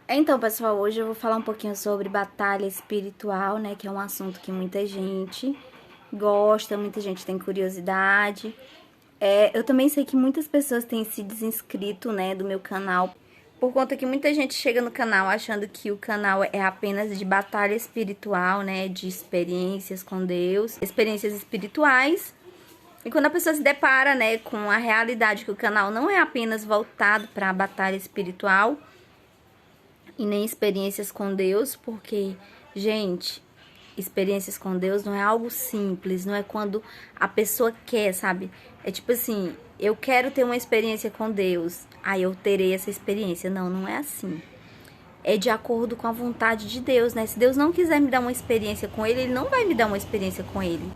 Então, pessoal, hoje eu vou falar um pouquinho sobre batalha espiritual, né? Que é um assunto que muita gente gosta, muita gente tem curiosidade. Eu também sei que muitas pessoas têm se desinscrito, né, do meu canal, por conta que muita gente chega no canal achando que o canal é apenas de batalha espiritual, né? De experiências com Deus, experiências espirituais. E quando a pessoa se depara, né, com a realidade que o canal não é apenas voltado para a batalha espiritual, e nem experiências com Deus, porque, gente, experiências com Deus não é algo simples, não é quando a pessoa quer, sabe? É tipo assim, eu quero ter uma experiência com Deus, aí eu terei essa experiência. Não, não é assim. É de acordo com a vontade de Deus, né? Se Deus não quiser me dar uma experiência com Ele, Ele não vai me dar uma experiência com Ele.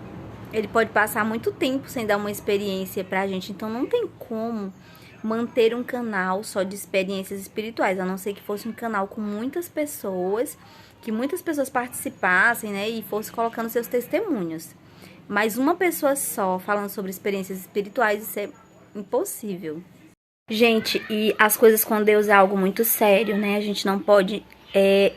Ele pode passar muito tempo sem dar uma experiência pra gente, então não tem como manter um canal só de experiências espirituais, a não ser que fosse um canal com muitas pessoas, que muitas pessoas participassem, né, e fosse colocando seus testemunhos. Mas uma pessoa só falando sobre experiências espirituais, isso é impossível. Gente, e as coisas com Deus é algo muito sério, né? A gente não pode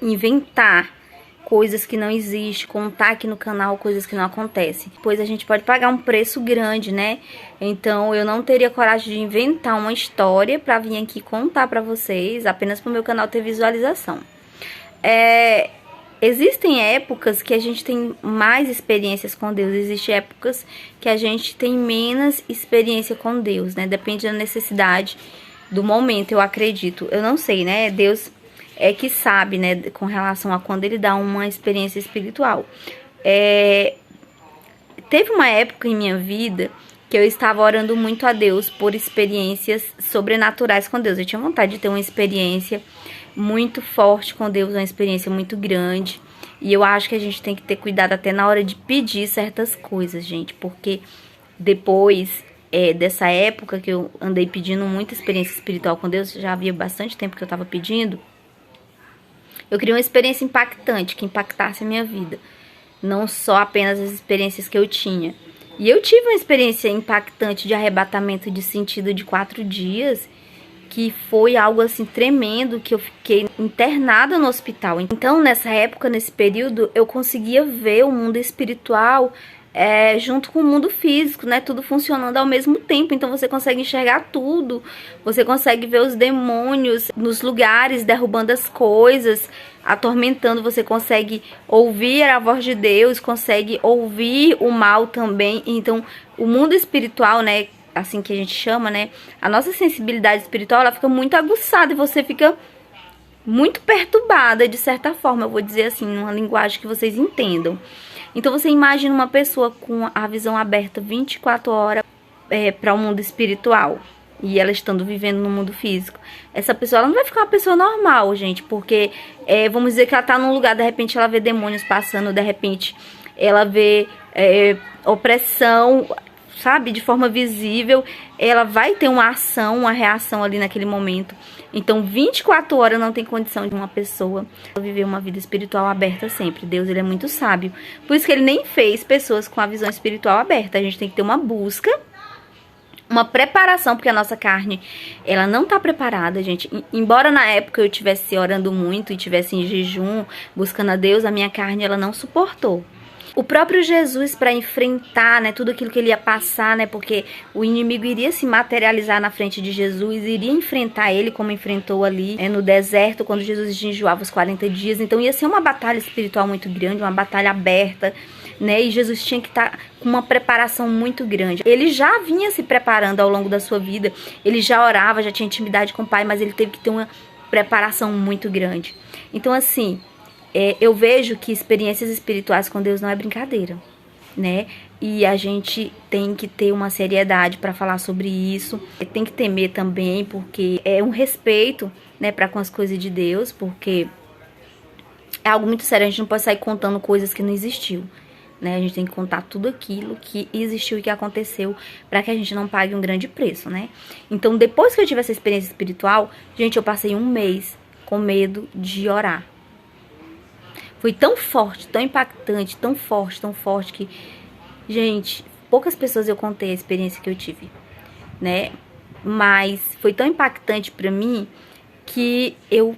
inventar coisas que não existem, contar aqui no canal coisas que não acontecem. Pois a gente pode pagar um preço grande, né? Então eu não teria coragem de inventar uma história pra vir aqui contar pra vocês, apenas pro meu canal ter visualização. Existem épocas que a gente tem mais experiências com Deus, existem épocas que a gente tem menos experiência com Deus, né? Depende da necessidade do momento, eu acredito. Eu não sei, né? Deus é que sabe, né? Com relação a quando Ele dá uma experiência espiritual. Teve uma época em minha vida que eu estava orando muito a Deus por experiências sobrenaturais com Deus. Eu tinha vontade de ter uma experiência muito forte com Deus, uma experiência muito grande. E eu acho que a gente tem que ter cuidado até na hora de pedir certas coisas, gente. Porque depois dessa época que eu andei pedindo muita experiência espiritual com Deus, já havia bastante tempo que eu estava pedindo, eu queria uma experiência impactante, que impactasse a minha vida. Não só apenas as experiências que eu tinha. E eu tive uma experiência impactante de arrebatamento de sentido de 4 dias, que foi algo assim tremendo, que eu fiquei internada no hospital. Então, nessa época, nesse período, eu conseguia ver o mundo espiritual junto com o mundo físico, né? Tudo funcionando ao mesmo tempo. Então você consegue enxergar tudo. Você consegue ver os demônios nos lugares, derrubando as coisas, atormentando. Você consegue ouvir a voz de Deus, consegue ouvir o mal também. Então, o mundo espiritual, né? Assim que a gente chama, né? A nossa sensibilidade espiritual, ela fica muito aguçada e você fica muito perturbada, de certa forma, eu vou dizer assim, numa linguagem que vocês entendam. Então você imagina uma pessoa com a visão aberta 24 horas para o mundo espiritual e ela estando vivendo no mundo físico. Essa pessoa, ela não vai ficar uma pessoa normal, gente, porque vamos dizer que ela tá num lugar, de repente ela vê demônios passando, de repente ela vê opressão, sabe, de forma visível, ela vai ter uma ação, uma reação ali naquele momento. Então, 24 horas não tem condição de uma pessoa viver uma vida espiritual aberta sempre. Deus, ele é muito sábio. Por isso que ele nem fez pessoas com a visão espiritual aberta. A gente tem que ter uma busca, uma preparação, porque a nossa carne, ela não tá preparada, gente. Embora na época eu estivesse orando muito e estivesse em jejum, buscando a Deus, a minha carne, ela não suportou. O próprio Jesus, para enfrentar, né, tudo aquilo que ele ia passar, né, porque o inimigo iria se materializar na frente de Jesus, iria enfrentar ele como enfrentou ali no deserto, quando Jesus jejuava os 40 dias. Então ia ser uma batalha espiritual muito grande, uma batalha aberta, né, e Jesus tinha que estar com uma preparação muito grande. Ele já vinha se preparando ao longo da sua vida, ele já orava, já tinha intimidade com o Pai, mas ele teve que ter uma preparação muito grande. Então, assim, eu vejo que experiências espirituais com Deus não é brincadeira, né? E a gente tem que ter uma seriedade para falar sobre isso. Tem que temer também, porque é um respeito, né, para com as coisas de Deus, porque é algo muito sério. A gente não pode sair contando coisas que não existiu, né? A gente tem que contar tudo aquilo que existiu e que aconteceu para que a gente não pague um grande preço, né? Então, depois que eu tive essa experiência espiritual, gente, eu passei um mês com medo de orar. Foi tão forte, tão impactante, tão forte que, gente, poucas pessoas eu contei a experiência que eu tive, né? Mas foi tão impactante pra mim que eu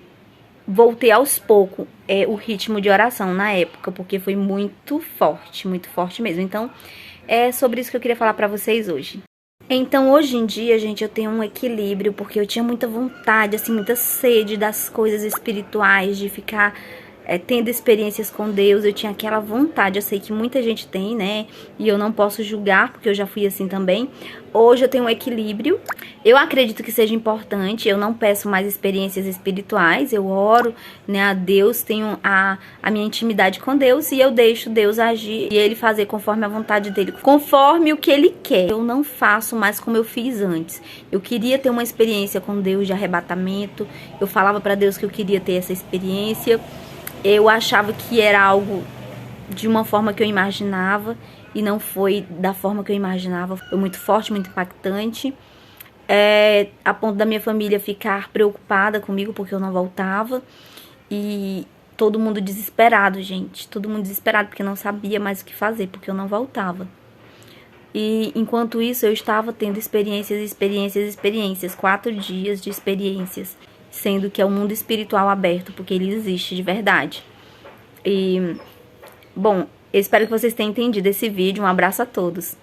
voltei aos poucos o ritmo de oração na época, porque foi muito forte mesmo. Então, é sobre isso que eu queria falar pra vocês hoje. Então, hoje em dia, gente, eu tenho um equilíbrio, porque eu tinha muita vontade, assim, muita sede das coisas espirituais, de ficar tendo experiências com Deus. Eu tinha aquela vontade, eu sei que muita gente tem, né, e eu não posso julgar, porque eu já fui assim também. Hoje eu tenho um equilíbrio, eu acredito que seja importante, eu não peço mais experiências espirituais, eu oro, né, a Deus, tenho a minha intimidade com Deus, e eu deixo Deus agir e Ele fazer conforme a vontade dEle, conforme o que Ele quer. Eu não faço mais como eu fiz antes. Eu queria ter uma experiência com Deus de arrebatamento, eu falava pra Deus que eu queria ter essa experiência. Eu achava que era algo de uma forma que eu imaginava e não foi da forma que eu imaginava. Foi muito forte, muito impactante. A ponto da minha família ficar preocupada comigo porque eu não voltava. E todo mundo desesperado, gente. Todo mundo desesperado porque não sabia mais o que fazer, porque eu não voltava. E enquanto isso eu estava tendo experiências. 4 dias de experiências. Sendo que é o mundo espiritual aberto, porque ele existe de verdade. E, bom, eu espero que vocês tenham entendido esse vídeo. Um abraço a todos.